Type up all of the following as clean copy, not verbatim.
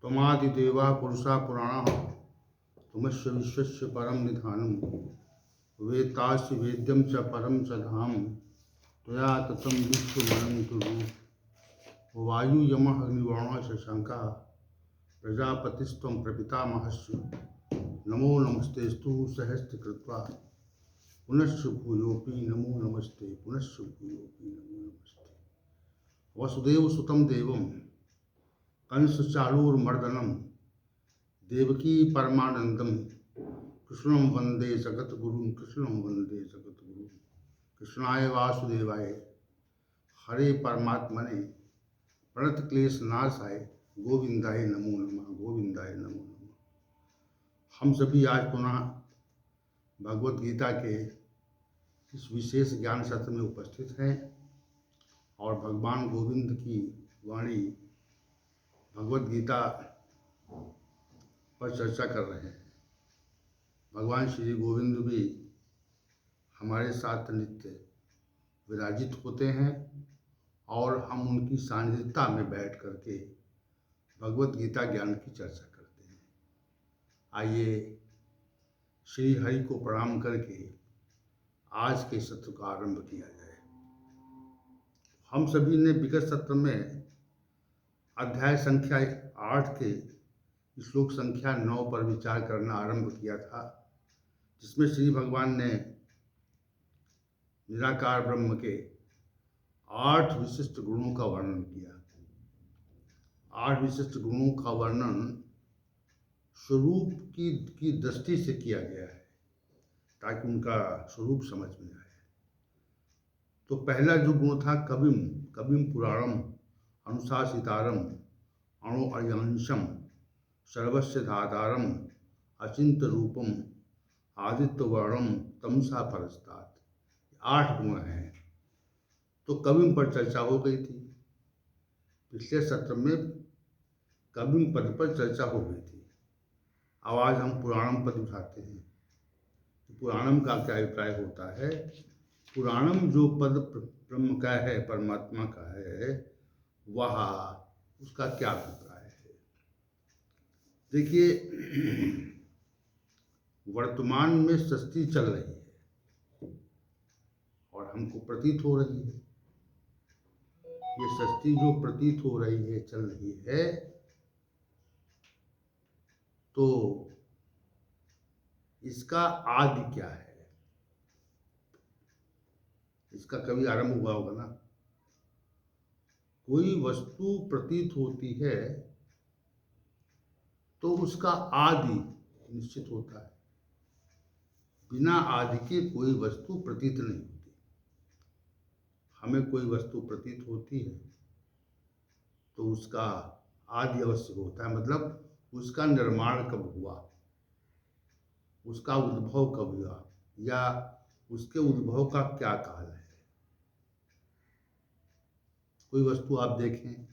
त्वमादिदेवा पुरुषा पुराणः त्वमस्य विश्वस्य परं निधानं वेत्तासि वेद्यं च परं च धाम त्वया ततं विश्वमनं कुरु। वायु यमः अग्निर्वरुणः शशाङ्कः प्रजापतिस्त्वं प्रपितामहस्य नमो नमस्तेस्तु सहस्रकृत्वा पुनश्च भूयोऽपि नमो नमस्ते पुनश्च भूयोऽपि नमो नमस्ते। वसुदेवसुतं देवं कंसचाणूरमर्दनं देवकी परमानंदम कृष्णं वंदे जगद्गुरुं कृष्णं वंदे जगद्गुरुं। कृष्णाय वासुदेवाय हरे परमात्मने प्रणतक्लेशनाशाय गोविंदाय नमो नमः गोविंदाय नमो नमः। हम सभी आज पुनः भगवत गीता के इस विशेष ज्ञान सत्र में उपस्थित हैं और भगवान गोविंद की वाणी भगवत गीता पर चर्चा कर रहे हैं। भगवान श्री गोविंद भी हमारे साथ नित्य विराजित होते हैं और हम उनकी सानिध्यता में बैठ करके भगवत गीता ज्ञान की चर्चा करते हैं। आइए श्री हरि को प्रणाम करके आज के सत्र का आरंभ किया जाए। हम सभी ने विगत सत्र में अध्याय संख्या 8 के श्लोक संख्या 9 पर विचार करना आरंभ किया था, जिसमें श्री भगवान ने निराकार ब्रह्म के 8 विशिष्ट गुणों का वर्णन किया। 8 विशिष्ट गुणों का वर्णन स्वरूप की दृष्टि से किया गया है ताकि उनका स्वरूप समझ में आए। तो पहला जो गुण था कविम कविम पुराणम अनुशासितारम अणु अयांशम सर्वस्य धातारम अचिंत रूपम आदित्य वर्णम तमसा परस्तात्। 8 गुण हैं। तो कविम पर चर्चा हो गई थी। पिछले सत्र में कविम पद पर चर्चा हो गई थी। अब आज हम पुराणम पद उठाते हैं। पुराणम का क्या अभिप्राय होता है? पुराणम जो पद ब्रह्म का है, परमात्मा का है, वह उसका क्या अभिप्राय है? देखिए, वर्तमान में सृष्टि चल रही है और हमको प्रतीत हो रही है। ये सृष्टि जो प्रतीत हो रही है, चल रही है, तो इसका आदि क्या है? इसका कभी आरंभ हुआ होगा ना। कोई वस्तु प्रतीत होती है तो उसका आदि निश्चित होता है। बिना आदि के कोई वस्तु प्रतीत नहीं होती। हमें कोई वस्तु प्रतीत होती है तो उसका आदि अवश्य होता है, मतलब उसका निर्माण कब हुआ, उसका उद्भव कब हुआ, या उसके उद्भव का क्या काल है। कोई वस्तु आप देखें,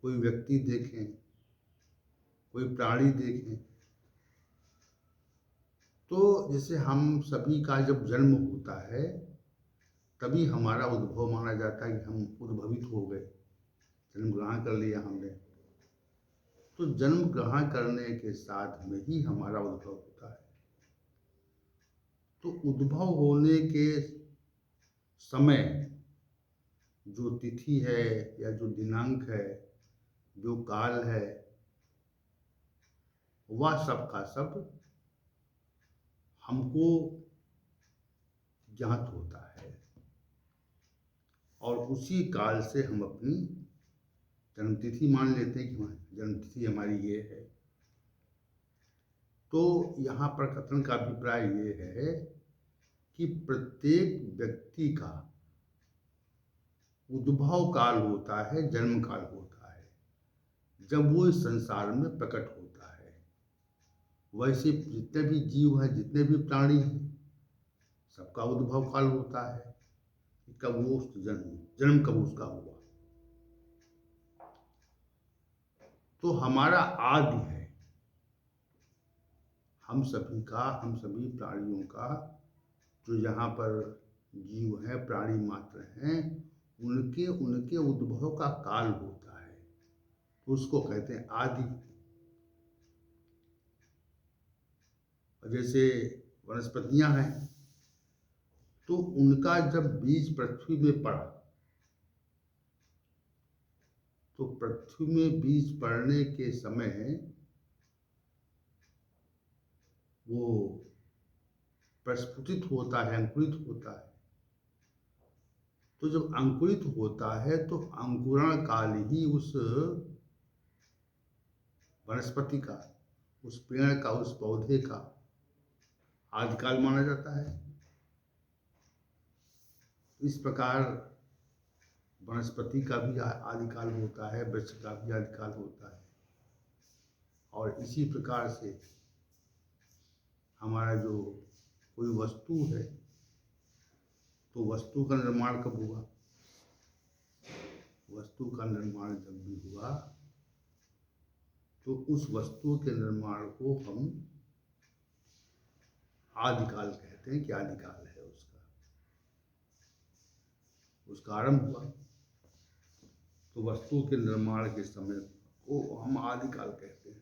कोई व्यक्ति देखें, कोई प्राणी देखें, तो जैसे हम सभी का जब जन्म होता है तभी हमारा उद्भव माना जाता है कि हम उद्भवित हो गए, जन्म ग्रहण कर लिया हमने। तो जन्म ग्रहण करने के साथ में ही हमारा उद्भव होता है। तो उद्भव होने के समय जो तिथि है या जो दिनांक है, जो काल है, वह सब का सब हमको ज्ञात होता है और उसी काल से हम अपनी जन्मतिथि मान लेते हैं कि जन्मतिथि हमारी ये है। तो यहाँ पर कथन का अभिप्राय ये है कि प्रत्येक व्यक्ति का उद्भव काल होता है, जन्म काल होता है, जब वो इस संसार में प्रकट होता है। वैसे जितने भी जीव हैं, जितने भी प्राणी हैं, सबका उद्भव काल होता है कि कब वो जन्म कब उसका हुआ। तो हमारा आदि है हम सभी का, हम सभी प्राणियों का, जो यहाँ पर जीव हैं, प्राणी मात्र हैं, उनके उद्भव का काल होता है। उसको कहते हैं आदि। और जैसे वनस्पतियां हैं तो उनका जब बीज पृथ्वी में पड़ा तो पृथ्वी में बीज पड़ने के समय वो प्रस्फुटित होता है, अंकुरित होता है। तो जब अंकुरित होता है तो अंकुरण काल ही उस वनस्पति का, उस पेड़ का, उस पौधे का आदिकाल माना जाता है। इस प्रकार वनस्पति का भी आदिकाल होता है, वृक्ष का भी आदिकाल होता है। और इसी प्रकार से हमारा जो कोई वस्तु है तो वस्तु का निर्माण कब हुआ? वस्तु का निर्माण जब भी हुआ तो उस वस्तु के निर्माण को हम आदिकाल कहते हैं कि आदिकाल है उसका, उसका आरंभ हुआ। तो वस्तु के निर्माण के समय को हम आदिकाल कहते हैं।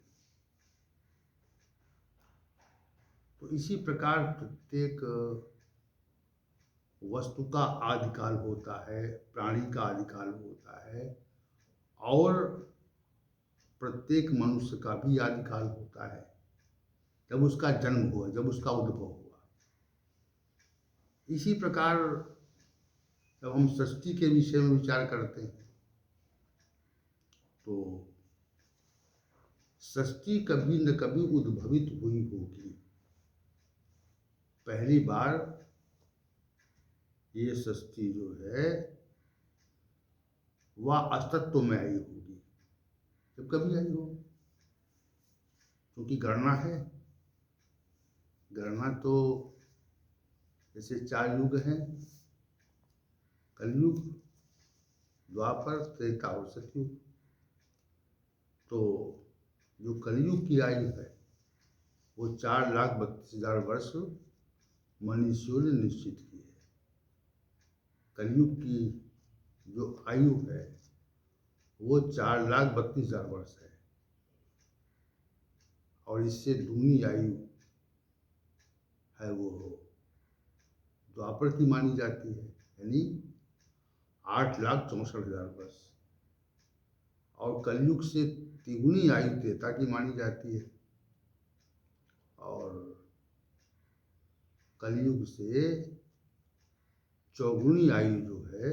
तो इसी प्रकार प्रत्येक वस्तु का आदिकाल होता है, प्राणी का आदिकाल होता है, और प्रत्येक मनुष्य का भी आदिकाल होता है जब उसका जन्म हुआ, जब उसका उद्भव हुआ। इसी प्रकार जब हम सृष्टि के विषय में विचार करते हैं तो सृष्टि कभी न कभी उद्भवित हुई होगी। पहली बार ये सृष्टि जो है वह अस्तित्व में आई होगी, जब कभी आई हो, क्योंकि गणना है। गणना तो जैसे 4 युग हैं, कलयुग, द्वापर, त्रेता और सतयुग। तो जो कलयुग की आयु है वो 4,32,000 वर्ष मनुष्यों ने निश्चित की है। कलयुग की जो आयु है वो 4,32,000 वर्ष है, और इससे दूनी आयु है वो द्वापर की मानी जाती है, यानी 8,64,000 वर्ष। और कलयुग से तिगुनी आयु त्रेता की मानी जाती है, और कलयुग से चौगुनी आयु जो है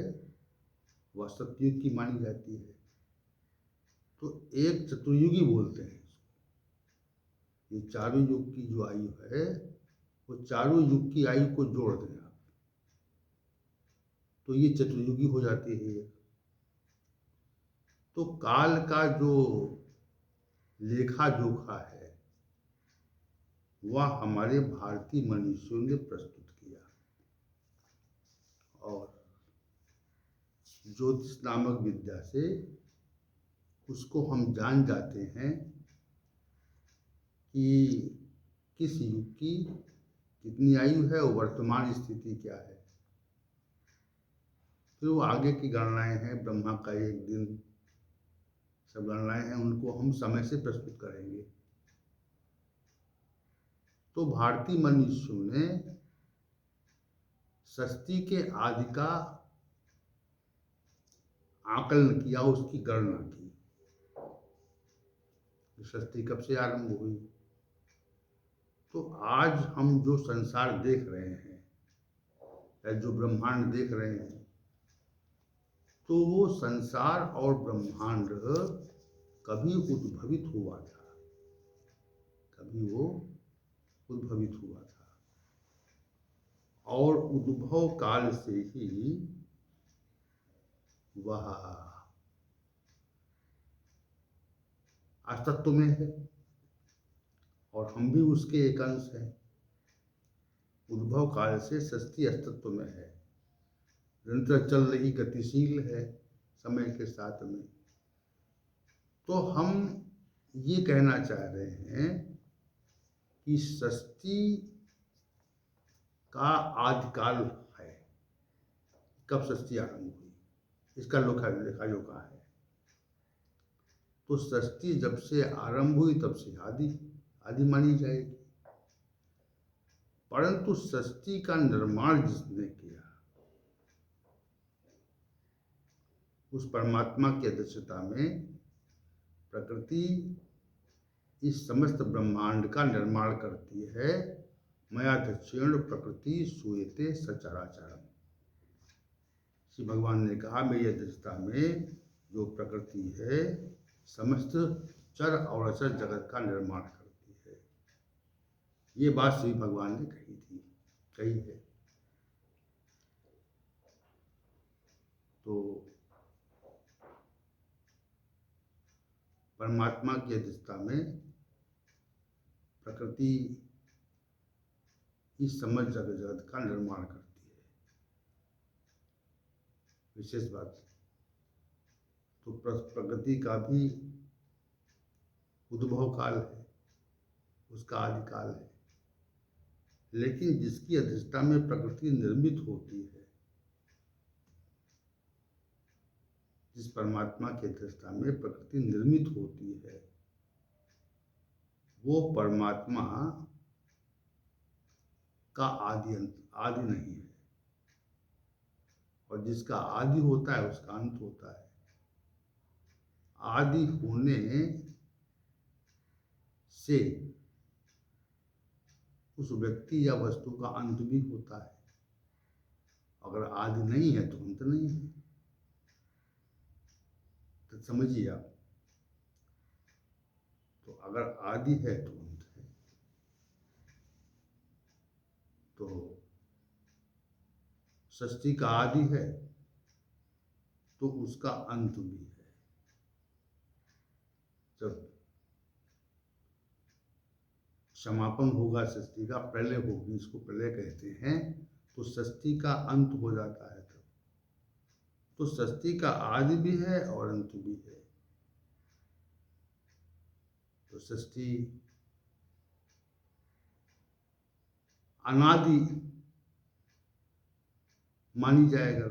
वह सतयुग की मानी जाती है। तो एक चतुर्युगी बोलते हैं इसको। ये चारों युग की जो आयु है वो चारों युग की आयु को जोड़ दें आप तो ये चतुर्युगी हो जाती है। तो काल का जो लेखा जोखा है वह हमारे भारतीय मनीषियों ने प्रस्तुत किया, और ज्योतिष नामक विद्या से उसको हम जान जाते हैं कि किस युग की कितनी आयु है और वर्तमान स्थिति क्या है। फिर वो आगे की गणनाएं हैं, ब्रह्मा का एक दिन, सब गणनाएं हैं, उनको हम समय से प्रस्तुत करेंगे। तो भारतीय मनुष्यों ने सृष्टि के आदि का आकलन किया, उसकी गणना की, सृष्टि कब से आरंभ हुई। तो आज हम जो संसार देख रहे हैं या जो ब्रह्मांड देख रहे हैं तो वो संसार और ब्रह्मांड कभी उद्भवित हुआ था, कभी वो उद्भवित हुआ था, और उद्भव काल से ही वह अस्तित्व में है, और हम भी उसके एक अंश हैं। उद्भव काल से सृष्टि अस्तित्व में है, निरंतर चल रही, गतिशील है समय के साथ में। तो हम ये कहना चाह रहे हैं कि सृष्टि का आदिकाल है, कब सृष्टि आरंभ हुई, इसका लेखा जोखा है। तो सृष्टि जब से आरंभ हुई तब से आदि आदि मानी जाएगी। परंतु सृष्टि का निर्माण जिसने किया उस परमात्मा की अध्यक्षता में प्रकृति इस समस्त ब्रह्मांड का निर्माण करती है। मया दक्षिण प्रकृति सूयते सचराचरम। श्री भगवान ने कहा मेरी अध्यक्षता में जो प्रकृति है समस्त चर और अचर जगत का निर्माण करती है। ये बात श्री भगवान ने कही है। तो परमात्मा की अध्यक्षता में प्रकृति इस समस्त जगत का निर्माण करती है। विशेष बात तो प्रकृति का भी उद्भव काल है, उसका आदि काल है, लेकिन जिसकी अध्यक्षता में प्रकृति निर्मित होती है, जिस परमात्मा की अध्यक्षता में प्रकृति निर्मित होती है, वो परमात्मा का आदि नहीं है। और जिसका आदि होता है उसका अंत होता है। आदि होने से उस व्यक्ति या वस्तु का अंत भी होता है। अगर आदि नहीं है तो अंत नहीं है। तो समझिए आप, तो अगर आदि है तो अंत है। तो सृष्टि का आदि है तो उसका अंत भी है। जब समापन होगा सृष्टि का, प्रलय होगी, इसको प्रलय कहते हैं, तो सृष्टि का अंत हो जाता है। तब तो सृष्टि का आदि भी है और अंत भी है। तो सृष्टि अनादि मानी जाए अगर,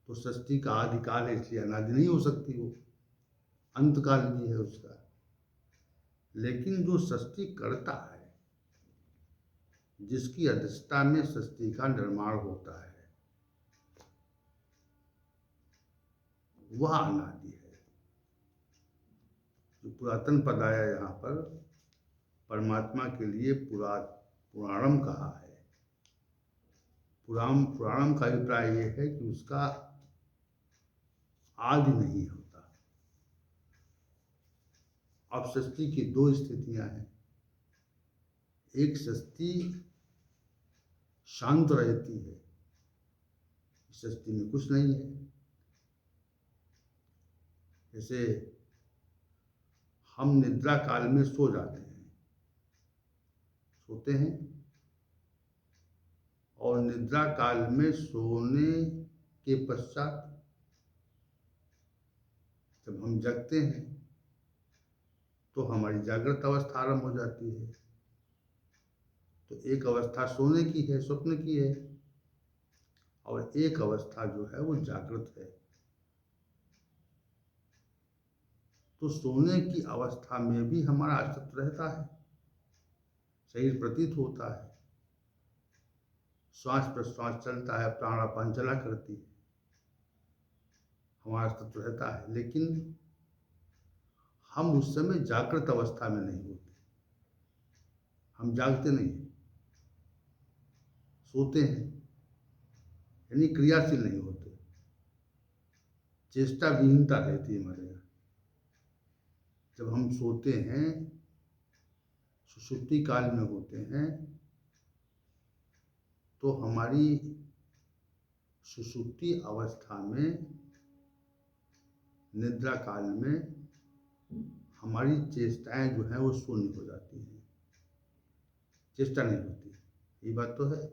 तो सृष्टि का आदि काल है इसलिए अनादि नहीं हो सकती, वो अंत काल भी है उसका। लेकिन जो सृष्टि करता है, जिसकी अध्यक्षता में सृष्टि का निर्माण होता है, वह अनादि है। जो पुरातन पद आया यहाँ पर, परमात्मा के लिए पुराणम कहा है। पुराणम का अभिप्राय यह है कि उसका आदि नहीं होता। अब सृष्टि की दो स्थितियां हैं। एक सृष्टि शांत रहती है, सृष्टि में कुछ नहीं है। जैसे हम निद्रा काल में सो जाते हैं, सोते हैं, और निद्रा काल में सोने के पश्चात जब हम जगते हैं तो हमारी जागृत अवस्था आरंभ हो जाती है। तो एक अवस्था सोने की है, स्वप्न की है, और एक अवस्था जो है वो जागृत है। तो सोने की अवस्था में भी हमारा अस्तित्व रहता है, शरीर प्रतीत होता है, श्वास प्रश्वास चलता है, प्राणापान चला करती है, हमारा अस्तित्व रहता है। लेकिन हम उस समय जागृत अवस्था में नहीं होते, हम जागते नहीं, सोते हैं, यानी क्रियाशील नहीं होते, चेष्टा विहीनता रहती है हमारे यहाँ। जब हम सोते हैं, सुषुप्ति काल में होते हैं, तो हमारी सुषुप्ति अवस्था में, निद्रा काल में, हमारी चेष्टाएं जो हैं वो शून्य हो जाती हैं, चेष्टा नहीं होती। ये बात तो है।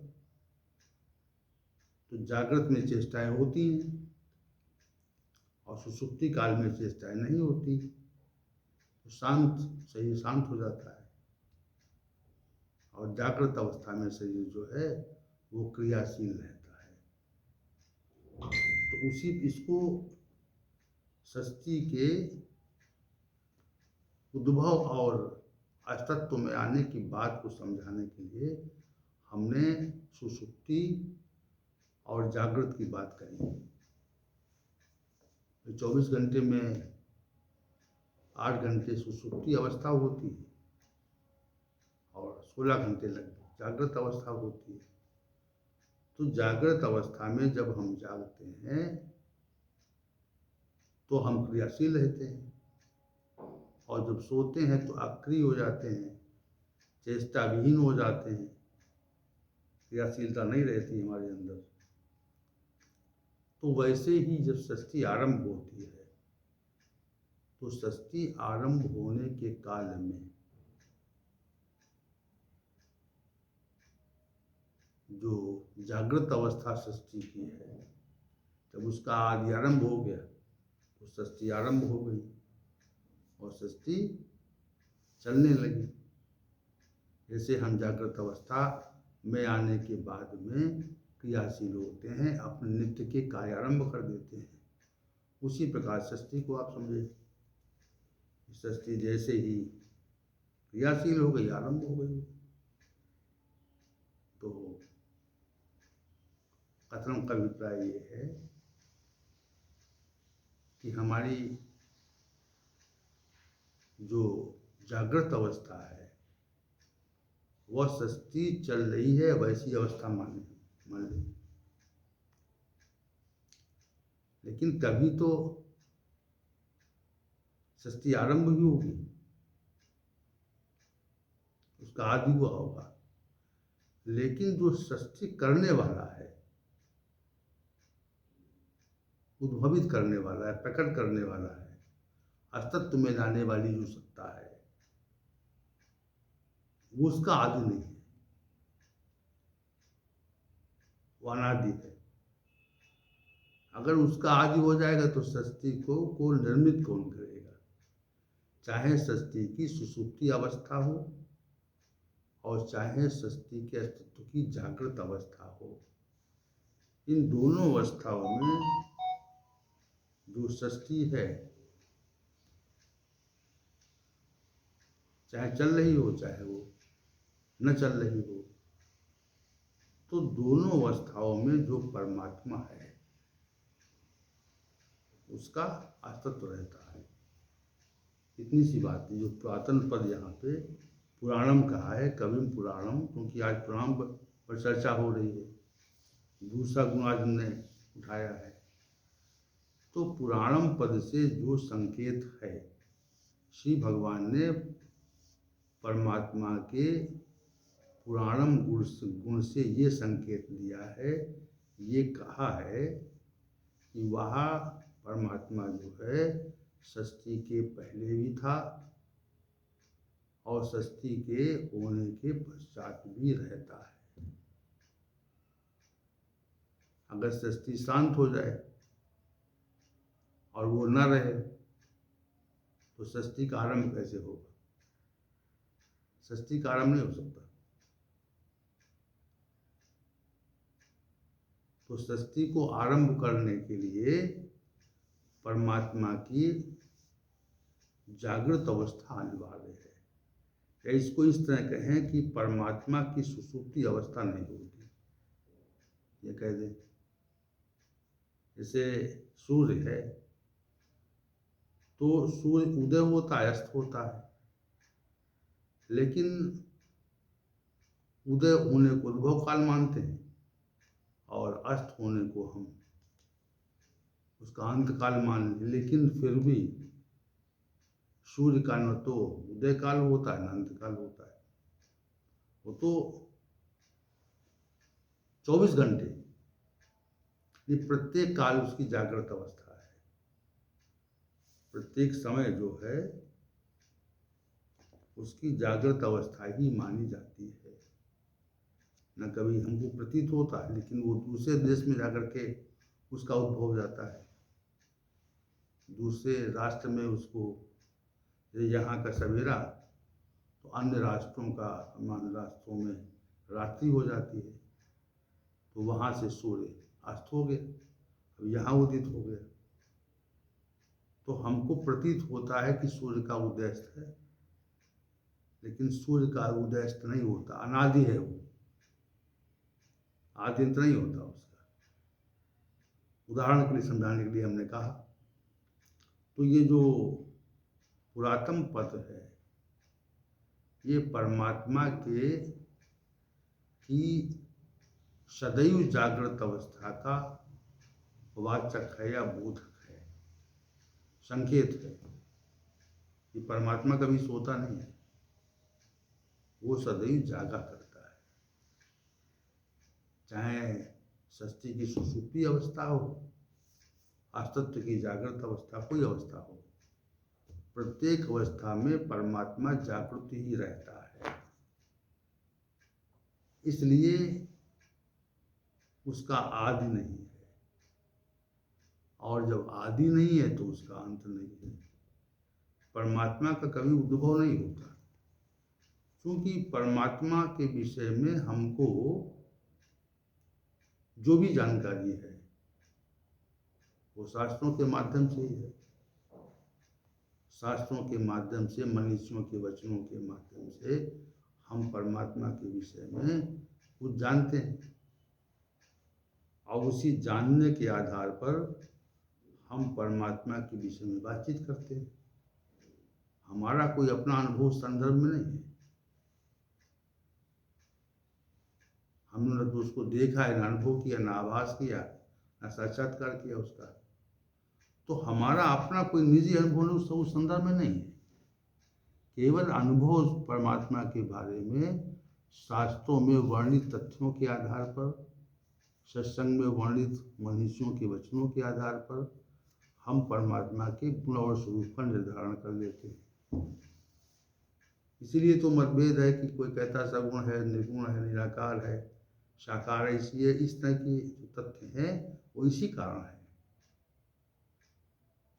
तो जागृत में चेष्टाएं होती हैं और सुषुप्ति काल में चेष्टाएं नहीं होती। तो शांत शरीर शांत हो जाता है, और जागृत अवस्था में शरीर जो है वो क्रियाशील रहता है। तो इसको षष्ठी के उद्भव और अस्तित्व में आने की बात को समझाने के लिए हमने सुषुप्ति और जागृत की बात करी। 24 घंटे में 8 घंटे सुषुप्ति अवस्था होती है और 16 घंटे लगभग जागृत अवस्था होती है। तो जागृत अवस्था में जब हम जागते हैं तो हम क्रियाशील रहते हैं, और जब सोते हैं तो अक्रिय हो जाते हैं, चेष्टा विहीन हो जाते हैं, क्रियाशीलता नहीं रहती हमारे अंदर। तो वैसे ही जब षष्ठी आरंभ होती है तो षष्ठी आरंभ होने के काल में जो जागृत अवस्था षष्ठी की है, जब उसका आदि आरंभ हो गया तो षष्ठी आरंभ हो गई और षष्ठी चलने लगी। जैसे हम जागृत अवस्था में आने के बाद में क्रियाशील होते हैं, अपने नित्य के कार्य आरंभ कर देते हैं, उसी प्रकार षष्ठी को आप समझे। षष्ठी जैसे ही क्रियाशील हो गई, आरंभ हो गई। तो कथन का अभिप्राय ये है कि हमारी जो जागृत अवस्था है वह षष्ठी चल रही है, वैसी अवस्था मान लें। लेकिन तभी तो षष्ठी आरंभ भी होगी, उसका आदि हुआ होगा। लेकिन जो षष्ठी करने वाला है, उद्भवित करने वाला है, प्रकट करने वाला है, अस्तित्व में लाने वाली जो सत्ता है, वो उसका आदि नहीं है, वो अनादि है। अगर उसका आदि हो जाएगा तो षष्ठी को निर्मित कौन करेगा? चाहे षष्ठी की सुषुप्ति अवस्था हो और चाहे षष्ठी के अस्तित्व की जागृत अवस्था हो, इन दोनों अवस्थाओं में जो षष्ठी है, चाहे चल रही हो चाहे वो न चल रही हो, तो दोनों अवस्थाओं में जो परमात्मा है उसका अस्तित्व रहता है। इतनी सी बात है। जो पुरातन पद यहाँ पे पुराणम कहा है, कविम पुराणम, क्योंकि आज पुराण पर चर्चा हो रही है, दूसरा गुण आज हमने उठाया है। तो पुराणम पद से जो संकेत है, श्री भगवान ने परमात्मा के पुराणम गुण से ये संकेत दिया है, ये कहा है कि वह परमात्मा जो है षष्ठी के पहले भी था और षष्ठी के होने के पश्चात भी रहता है। अगर षष्ठी शांत हो जाए और वो न रहे तो षष्ठी का आरंभ कैसे होगा? षष्ठी का आरंभ नहीं हो सकता। तो षष्ठी को आरंभ करने के लिए परमात्मा की जागृत अवस्था अनिवार्य है। या इसको इस तरह कहें कि परमात्मा की सुषुप्ति अवस्था नहीं होगी, ये कह दें। जैसे सूर्य है तो सूर्य उदय होता है, अस्त होता है, लेकिन उदय होने को उद्भव काल मानते हैं और अस्त होने को हम उसका अंत काल मान लें। लेकिन फिर भी सूर्य का न तो उदय काल होता है न अंत काल होता है, वो तो 24 घंटे, ये प्रत्येक काल उसकी जागृत अवस्था है। प्रत्येक समय जो है उसकी जागृत अवस्था ही मानी जाती है। न कभी हमको प्रतीत होता है, लेकिन वो दूसरे देश में जाकर के उसका उद्भव हो जाता है, दूसरे राष्ट्र में उसको, यहाँ का सवेरा तो अन्य राष्ट्रों का, अन्य राष्ट्रों में रात्रि हो जाती है, तो वहाँ से सूर्य अस्त हो गया, अब यहाँ उदित हो गया। तो हमको प्रतीत होता है कि सूर्य का उदयस्त है, लेकिन सूर्य का उदयस्त नहीं होता, अनादि है वो, आदि अंत नहीं होता उसका। उदाहरण के लिए समझाने के लिए हमने कहा, तो ये जो पुरातन पद है, ये परमात्मा के की सदैव जागृत अवस्था का वाचक है या बोधक है, संकेत है। ये परमात्मा कभी सोता नहीं है, वो सदैव जागा करता है। चाहे षष्ठी की सुषुप्ति अवस्था हो, अस्तित्व की जागृत अवस्था, कोई अवस्था हो, प्रत्येक अवस्था में परमात्मा जागृत ही रहता है। इसलिए उसका आदि नहीं है, और जब आदि नहीं है तो उसका अंत नहीं है। परमात्मा का कभी उद्भव नहीं होता, क्योंकि परमात्मा के विषय में हमको जो भी जानकारी है वो शास्त्रों के माध्यम से ही है। शास्त्रों के माध्यम से, मनीषियों के वचनों के माध्यम से हम परमात्मा के विषय में कुछ जानते हैं, और उसी जानने के आधार पर हम परमात्मा के विषय में बातचीत करते हैं। हमारा कोई अपना अनुभव संदर्भ में नहीं है, हमने न तो उसको देखा है, न अनुभव किया, न आभास किया, न साक्षात्कार किया उसका। तो हमारा अपना कोई निजी अनुभव उस संदर्भ में नहीं है। केवल अनुभव परमात्मा के बारे में शास्त्रों में वर्णित तथ्यों के आधार पर, सत्संग में वर्णित मनीषियों के वचनों के आधार पर हम परमात्मा के गुण और स्वरूप का निर्धारण कर लेते हैं। इसीलिए तो मतभेद है कि कोई कहता सगुण है, निर्गुण है, निराकार है, साकार है। इसलिए इस तरह के जो तथ्य हैं वो इसी कारण है,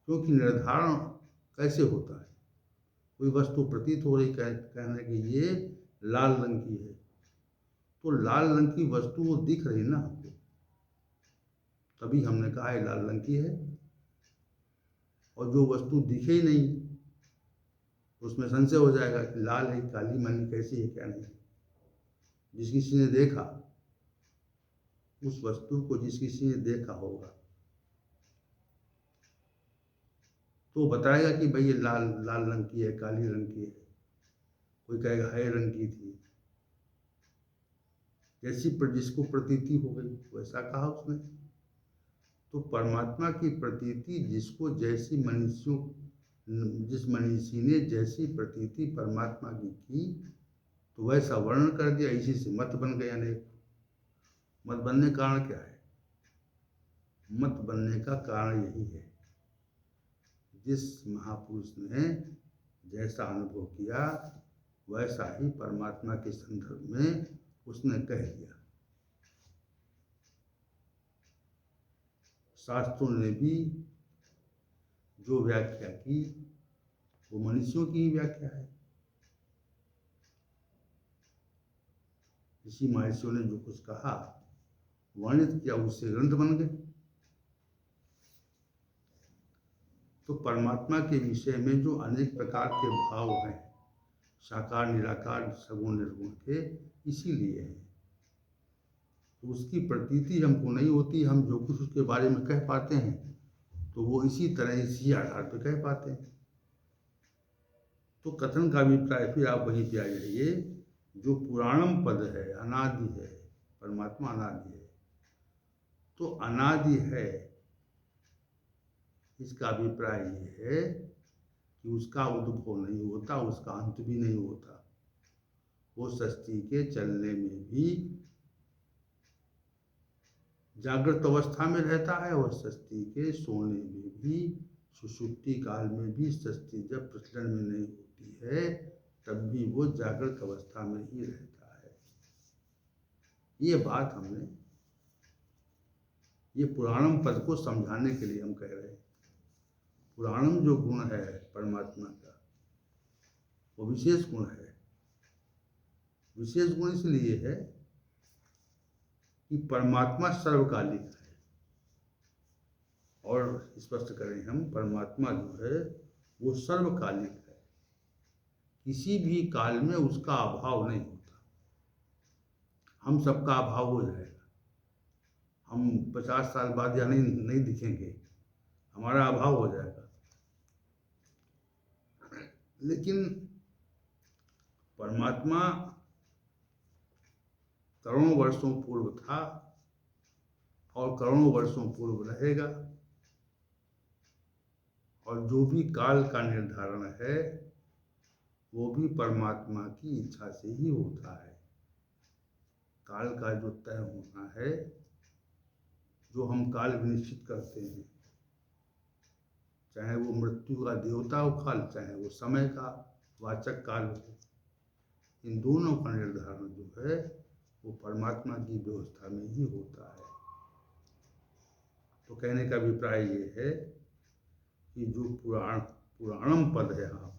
क्योंकि निर्धारण कैसे होता है। कोई वस्तु प्रतीत हो रही, कहने कि ये लाल रंग की है, तो लाल रंग की वस्तु वो दिख रही ना हमको, तभी हमने कहा है लाल रंग की है। और जो वस्तु दिखे ही नहीं, उसमें संशय हो जाएगा कि लाल है, काली मनी, कैसी है, क्या नहीं। जिस किसी ने देखा उस वस्तु को, जिस किसी ने देखा होगा, तो बताएगा कि भाई ये लाल लाल रंग की है, काली रंग की है। कोई कहेगा हरे रंग की थी। जैसी पर जिसको प्रतीति हो गई वैसा कहा उसने। तो परमात्मा की प्रतीति जिसको जैसी मनुष्यों, जिस मनीषी ने जैसी प्रतीति परमात्मा की तो वैसा वर्णन कर दिया, इसी से मत बन गया। अनेक मत बनने का कारण क्या है? मत बनने का कारण यही है, जिस महापुरुष ने जैसा अनुभव किया वैसा ही परमात्मा के संदर्भ में उसने कह दिया। शास्त्रों ने भी जो व्याख्या की वो मनुष्यों की ही व्याख्या है। ऋषि महर्षियों ने जो कुछ कहा, वर्णित किया, उससे ग्रंथ बन गए। तो परमात्मा के विषय में जो अनेक प्रकार के भाव हैं, साकार, निराकार, सगुण, निर्गुण के, इसीलिए है। तो उसकी प्रतीति हमको नहीं होती। हम जो कुछ उसके बारे में कह पाते हैं तो वो इसी तरह, इसी आधार पर कह पाते हैं। तो कथन का अभिप्राय, फिर आप वहीं पे आ जाइए, जो पुराणम पद है, अनादि है, परमात्मा अनादि है। तो अनादि है, इसका अभिप्राय ये है कि उसका उद्भव नहीं होता, उसका अंत भी नहीं होता। वो सृष्टि के चलने में भी जागृत अवस्था में रहता है, और सृष्टि के सोने में भी, सुषुप्ति काल में भी, सृष्टि जब प्रचलन में नहीं होती है तब भी वो जागृत अवस्था में ही रहता है। ये बात हमने, ये पुराणम पद को समझाने के लिए हम कह रहे हैं। पुराणम जो गुण है परमात्मा का, वो विशेष गुण है। विशेष गुण इसलिए है कि परमात्मा सर्वकालिक है, और स्पष्ट करें हम, परमात्मा जो है वो सर्वकालिक है, किसी भी काल में उसका अभाव नहीं होता। हम सबका अभाव हो जाएगा, हम 50 साल बाद या नहीं दिखेंगे, हमारा अभाव हो जाएगा। लेकिन परमात्मा करोड़ों वर्षों पूर्व था और करोड़ों वर्षों पूर्व रहेगा, और जो भी काल का निर्धारण है वो भी परमात्मा की इच्छा से ही होता है। काल का जो तय होना है, जो हम काल निश्चित करते हैं, चाहे वो मृत्यु का देवता हो काल, चाहे वो समय का वाचक काल हो, इन दोनों का निर्धारण जो है वो परमात्मा की व्यवस्था में ही होता है। तो कहने का अभिप्राय ये है कि जो पुराणम पद है यहाँ